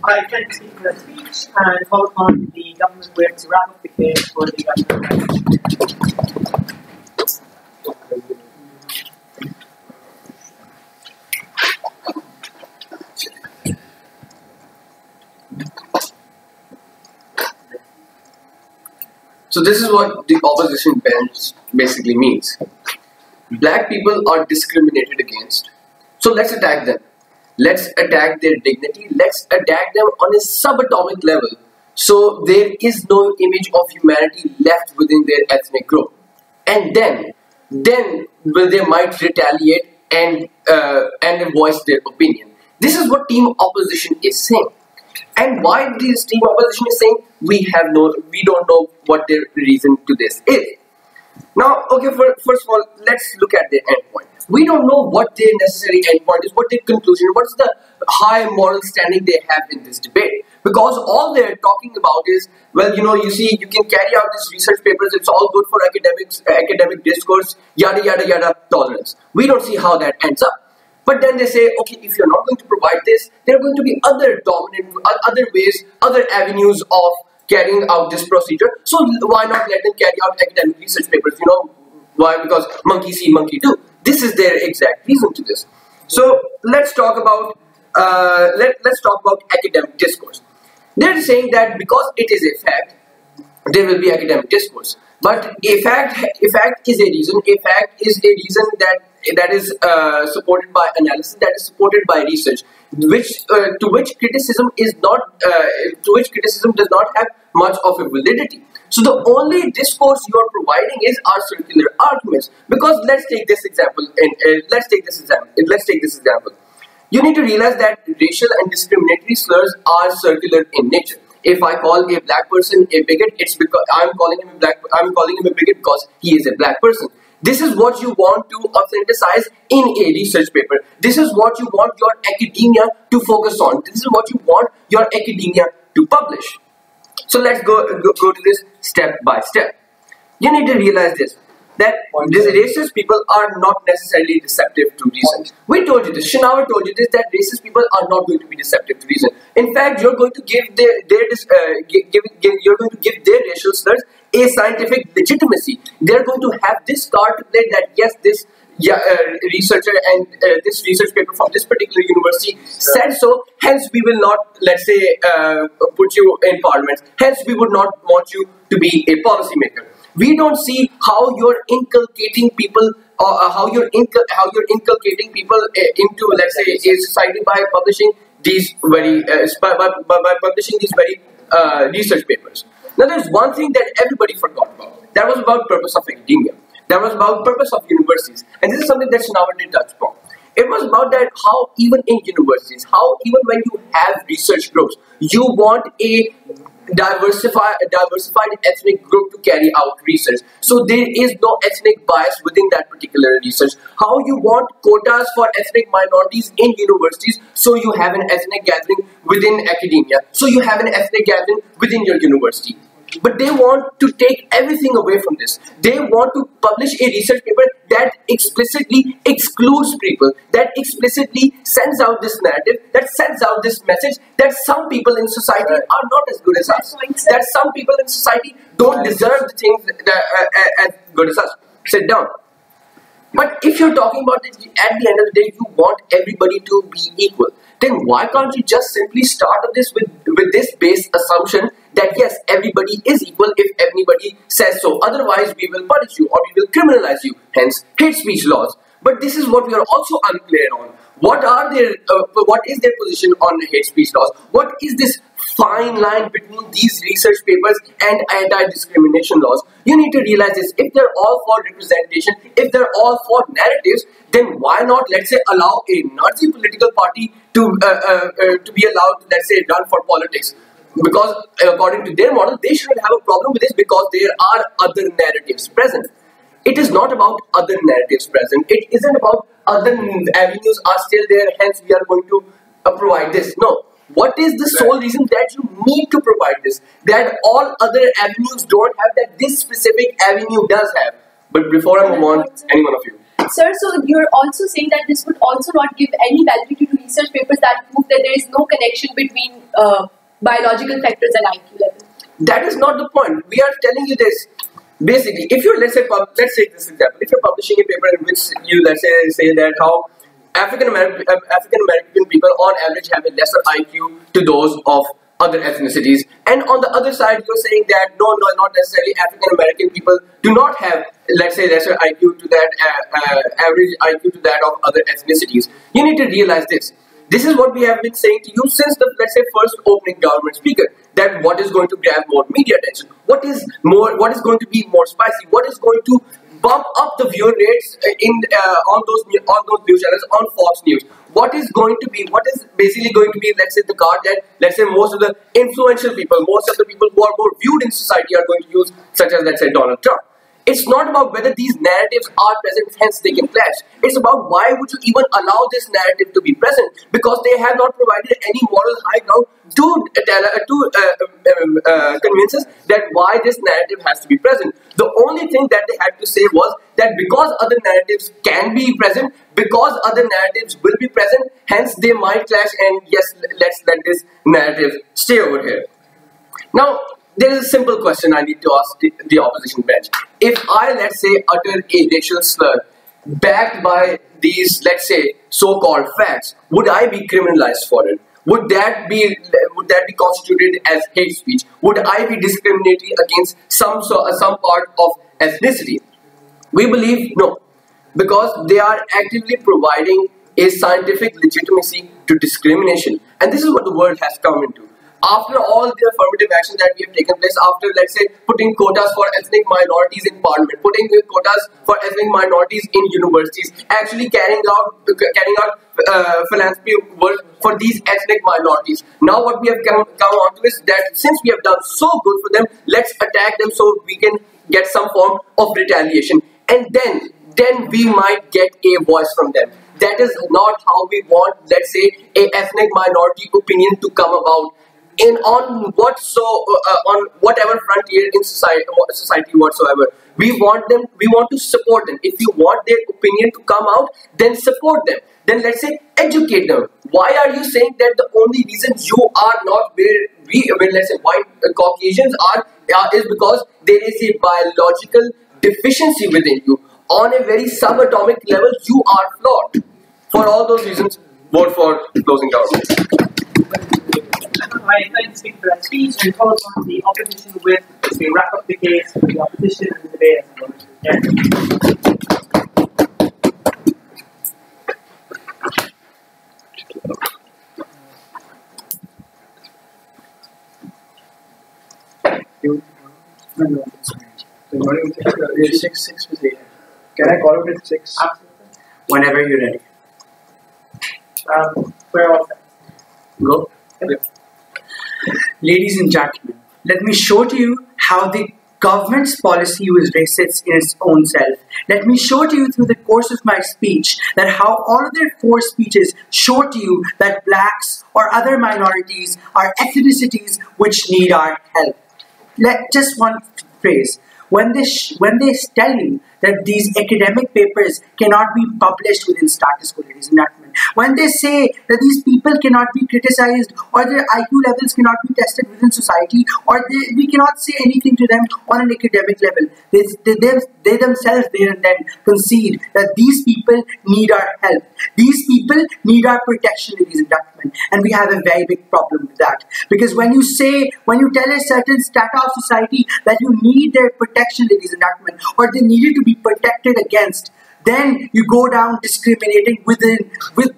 I can speak the speech and call upon the government whip to wrap up the case for the government. So this is what the opposition bench basically means. Black people are discriminated against. So let's attack them. Let's attack their dignity. Let's attack them on a subatomic level. So there is no image of humanity left within their ethnic group. And then they might retaliate and voice their opinion. This is what team opposition is saying. And why this team opposition is saying we don't know what their reason to this is. Now, okay, first of all, let's look at their endpoint. We don't know what their necessary endpoint is, what their conclusion, what's the high moral standing they have in this debate. Because all they're talking about is, well, you see, you can carry out these research papers, it's all good for academic discourse, yada, yada, yada, tolerance. We don't see how that ends up. But then they say, okay, if you're not going to provide this, there are going to be other ways, other avenues of carrying out this procedure. So why not let them carry out academic research papers? Why? Because monkey see, monkey do. This is their exact reason to this. So let's talk about academic discourse. They're saying that because it is a fact, there will be academic discourse. But a fact is a reason. A fact is a reason that is supported by analysis, that is supported by research, to which criticism does not have much of a validity. So the only discourse you are providing is our circular arguments. Because let's take this example. You need to realize that racial and discriminatory slurs are circular in nature. If I call a black person a bigot, it's because I'm calling him a bigot because he is a black person. This is what you want to authenticize in a research paper. This is what you want your academia to focus on. This is what you want your academia to publish. So let's go to this step by step. You need to realize this, that these racist people are not necessarily deceptive to reason. We told you this. Shahnawar told you this, that racist people are not going to be deceptive to reason. In fact, you're going to give their racial slurs a scientific legitimacy. They're going to have this card to play that yes, this researcher and this research paper from this particular university said so. Hence, we will not, let's say, put you in parliament. Hence, we would not want you to be a policymaker. We don't see how you're inculcating people, or how you're inculcating people into, let's say, a society by publishing these very research papers. Now, there's one thing that everybody forgot about. That was about purpose of academia. That was about purpose of universities, and this is something that Shahnawar did touch upon. It was about that how even in universities, how even when you have research groups, you want a diversified ethnic group to carry out research. So there is no ethnic bias within that particular research. How you want quotas for ethnic minorities in universities, so you have an ethnic gathering within academia. So you have an ethnic gathering within your university. But they want to take everything away from this. They want to publish a research paper that explicitly excludes people, that explicitly sends out this narrative, that sends out this message that some people in society are not as good as us, that some people in society don't deserve the things as good as us. Sit down. But if you're talking about it, at the end of the day, you want everybody to be equal, then why can't you just simply start this with this base assumption that yes, everybody is equal if anybody says so. Otherwise, we will punish you or we will criminalize you. Hence, hate speech laws. But this is what we are also unclear on. What is their position on hate speech laws? What is this fine line between these research papers and anti-discrimination laws? You need to realize this. If they're all for representation, if they're all for narratives, then why not, let's say, allow a Nazi political party to be allowed to, let's say, run for politics? Because according to their model, they shouldn't have a problem with this because there are other narratives present. It is not about other narratives present. It isn't about other avenues are still there, hence we are going to provide this. No. What is the sole reason that you need to provide this? That all other avenues don't have, that this specific avenue does have. But before I move on, any one of you. Sir, so you're also saying that this would also not give any validity to research papers that prove that there is no connection between biological factors and IQ level. That is not the point. We are telling you this. Basically, if you're, let's take this example. If you're publishing a paper in which you, let's say that how African American people on average have a lesser IQ to those of other ethnicities. And on the other side, you're saying that no, not necessarily African American people do not have, let's say, lesser IQ to that average IQ to that of other ethnicities. You need to realize this. This is what we have been saying to you since the, let's say, first opening government speaker, that what is going to grab more media attention, what is going to be more spicy, what is going to bump up the viewer rates on those news channels, on Fox News. What is basically going to be, let's say, the card that, let's say, most of the influential people, most of the people who are more viewed in society are going to use, such as, let's say, Donald Trump. It's not about whether these narratives are present, hence they can clash. It's about why would you even allow this narrative to be present? Because they have not provided any moral high ground to convince us that why this narrative has to be present. The only thing that they had to say was that because other narratives can be present, because other narratives will be present, hence they might clash, and yes, let's let this narrative stay over here. Now, there is a simple question I need to ask the opposition bench. If I, let's say, utter a racial slur backed by these, let's say, so-called facts, would I be criminalized for it? Would that be constituted as hate speech? Would I be discriminatory against some part of ethnicity? We believe no, because they are actively providing a scientific legitimacy to discrimination, and this is what the world has come into. After all the affirmative action that we have taken place, after, let's say, putting quotas for ethnic minorities in parliament, putting quotas for ethnic minorities in universities, actually carrying out philanthropy work for these ethnic minorities. Now what we have come on to is that since we have done so good for them, let's attack them so we can get some form of retaliation. And then we might get a voice from them. That is not how we want, let's say, a ethnic minority opinion to come about. On whatever frontier in society whatsoever, we want to support them. If you want their opinion to come out, then support them. Then let's say educate them. Why are you saying that the only reason you are not where let's say white Caucasians are is because there is a biological deficiency within you? On a very subatomic level, you are flawed. For all those reasons, vote for closing government. I thank speak for that speech and call upon the opposition with to wrap up the case for the opposition and the debate. Six was later. Can I call it at 6? Absolutely. Whenever you're ready. We're all set. Go. Okay. Ladies and gentlemen, let me show to you how the government's policy was racist in its own self. Let me show to you through the course of my speech that how all of their 4 speeches show to you that blacks or other minorities are ethnicities which need our help. Just one phrase. When they tell you that these academic papers cannot be published within status quo, ladies and gentlemen, when they say that these people cannot be criticized or their IQ levels cannot be tested within society, or we cannot say anything to them on an academic level, they themselves there and then concede that these people need our help. These people need our protection, ladies and gentlemen, and we have a very big problem with that. Because when you tell a certain strata of society that you need their protection, ladies and gentlemen, or they needed to be protected against, then you go down discriminating with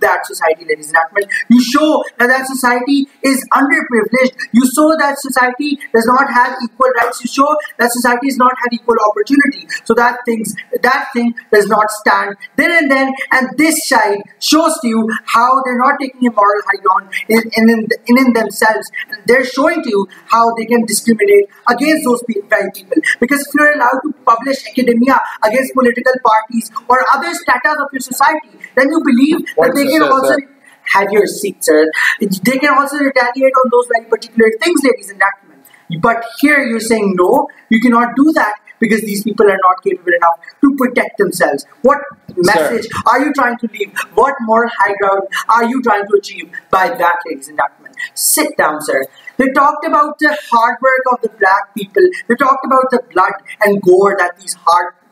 that society, ladies and gentlemen. You show that society is underprivileged. You show that society does not have equal rights. You show that society does not have equal opportunity. So that thing does not stand there and then. And this side shows to you how they're not taking a moral high ground in themselves. And they're showing to you how they can discriminate against those very people. Because if you're allowed to publish academia against political parties or other status of your society, then you believe that they can also have your seat, sir. They can also retaliate on those very particular things, ladies and gentlemen. But here you're saying no, you cannot do that because these people are not capable enough to protect themselves. What message are you trying to leave? What moral high ground are you trying to achieve by that, ladies and gentlemen? Sit down, sir. They talked about the hard work of the black people. They talked about the blood and gore that these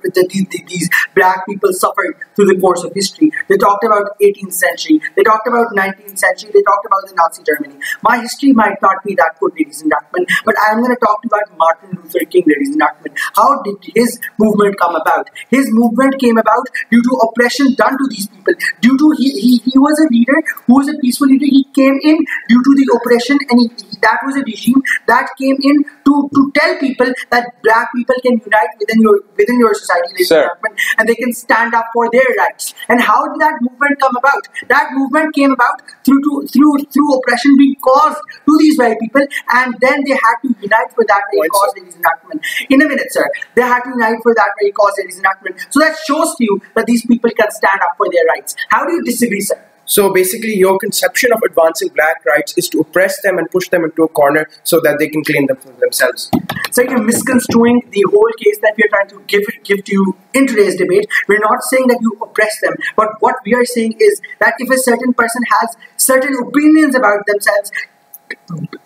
these black people suffered through the course of history. They talked about 18th century. They talked about 19th century. They talked about the Nazi Germany. My history might not be that good, ladies and gentlemen, but I'm going to talk about Martin Luther King, ladies and gentlemen. How did his movement come about? His movement came about due to oppression done to these people. Due to he was a leader who was a peaceful leader. He came in due to the oppression, and that was a regime that came in to tell people that black people can unite within your society, ladies and gentlemen, and they can stand up for their rights. And how did that movement come about? That movement came about through oppression being caused to these very people, and then they had to unite for that very cause, ladies and gentlemen. In a minute, sir. They had to unite for that very cause, ladies and gentlemen. So that shows to you that these people can stand up for their rights. How do you disagree, sir? So basically, your conception of advancing black rights is to oppress them and push them into a corner so that they can claim them for themselves. So you're misconstruing the whole case that we are trying to give to you in today's debate. We're not saying that you oppress them, but what we are saying is that if a certain person has certain opinions about themselves,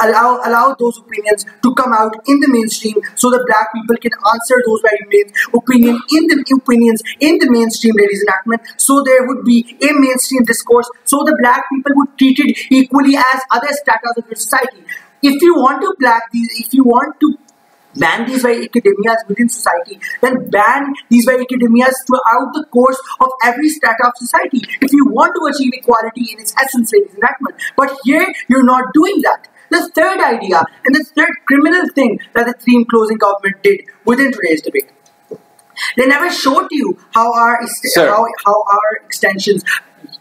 allow those opinions to come out in the mainstream so that black people can answer those very opinions in the mainstream, ladies and gentlemen, so there would be a mainstream discourse, so the black people would be treated equally as other stratas of your society. If you want to ban these very academias within society, then ban these very academias throughout the course of every strata of society. If you want to achieve equality in its essence, ladies and gentlemen. But here, you're not doing that. The third idea and the third criminal thing that the theme closing government did within today's debate, they never showed you how our extensions,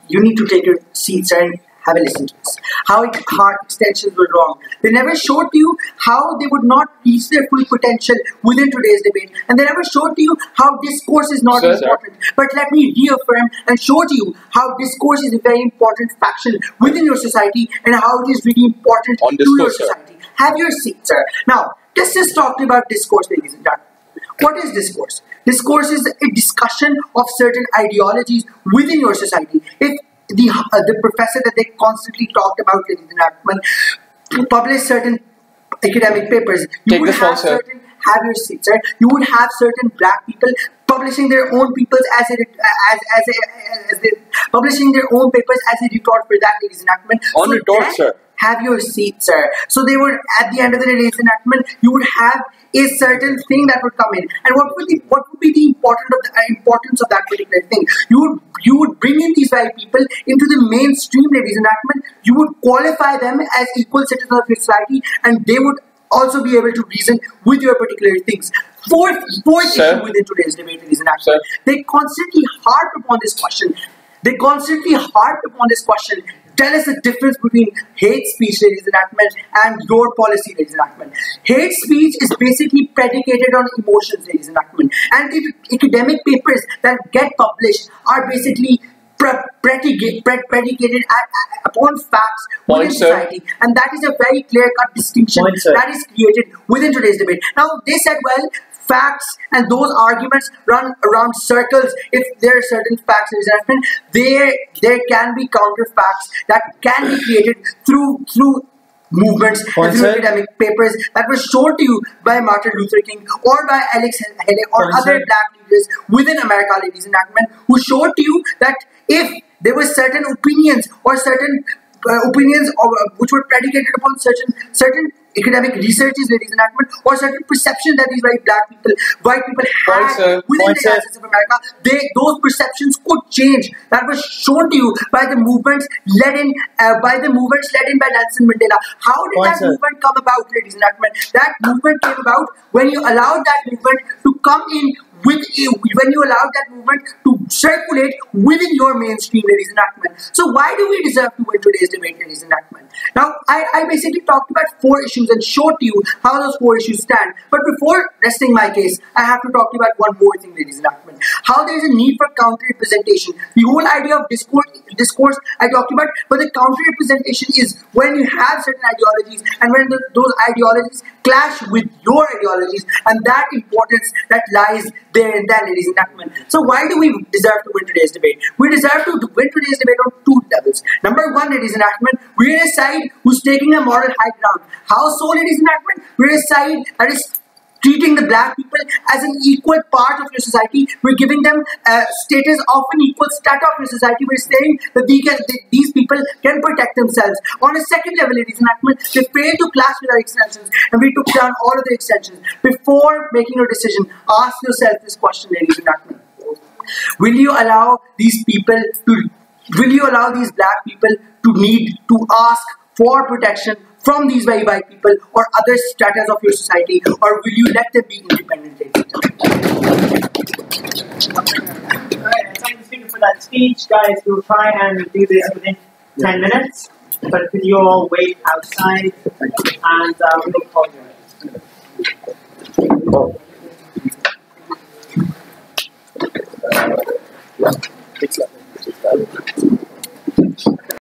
you need to take your seats and have a listen to this. How our extensions were wrong. They never showed you how they would not reach their full potential within today's debate. And they never showed you how discourse is not important. But let me reaffirm and show to you how discourse is a very important faction within your society and how it is really important to your society. Have your seat, sir. Now, let's just talk about discourse, ladies and gentlemen. What is discourse? Discourse is a discussion of certain ideologies within your society. If the professor that they constantly talked about, ladies and gentlemen, publish certain academic papers, you would have certain, have your seat, sir. You would have certain black people publishing their own papers publishing their own papers as a retort for that, ladies and gentlemen. On retort, sir. Have your seat, sir. So they would, at the end of the day, ladies and gentlemen, you would have a certain thing that would come in. And what would be the importance of that particular thing? You would bring in these very people into the mainstream, ladies and gentlemen. You would qualify them as equal citizens of society, and they would also be able to reason with your particular things. Fourth issue within today's debate, ladies and gentlemen, they constantly harp upon this question. Tell us the difference between hate speech, ladies and gentlemen, and your policy, ladies and gentlemen. Hate speech is basically predicated on emotions, ladies and gentlemen. And the academic papers that get published are basically predicated upon facts within society. And that is a very clear-cut distinction that is created within today's debate. Now, they said, well, facts and those arguments run around circles. If there are certain facts, there can be counter facts that can be created through movements and through academic papers that were shown to you by Martin Luther King or by Alex Haley or other black leaders within America, ladies and gentlemen, who showed to you that if there were certain opinions or certain opinions which were predicated upon certain academic researches, ladies and gentlemen, or certain perceptions that these white people had within the United States of America, those perceptions could change. That was shown to you by the movements led in by Nelson Mandela. How did that movement come about, ladies and gentlemen? That movement came about when you allowed that movement to come in when you allowed that movement to circulate within your mainstream, ladies and gentlemen. So why do we deserve to win today's debate, ladies and gentlemen? Now, I basically talked about 4 issues and showed to you how those 4 issues stand. But before resting my case, I have to talk to you about one more thing, ladies and gentlemen. How there is a need for counter-representation. The whole idea of discourse I talked about, but the counter-representation is when you have certain ideologies and when those ideologies clash with your ideologies, and that importance that lies there and then, ladies and gentlemen. So why do we deserve to win today's debate? We deserve to win today's debate on 2 levels. Number 1, ladies and gentlemen, we're a side who's taking a moral high ground. How so, ladies and gentlemen? We're a side that is treating the black people as an equal part of your society. We're giving them status of an equal status of your society. We're saying that these people can protect themselves. On a second level, ladies and gentlemen, they failed to clash with our extensions, and we took down all of the extensions. Before making your decision, ask yourself this question, ladies and gentlemen. Will you allow these people to, will you allow these black people to need to ask for protection from these very white people or other stratas of your society, or will you let them be independent? Alright, thank you speaker for that speech. Guys, we'll try and do this within 10 minutes, but could you all wait outside and we'll call you. Yeah.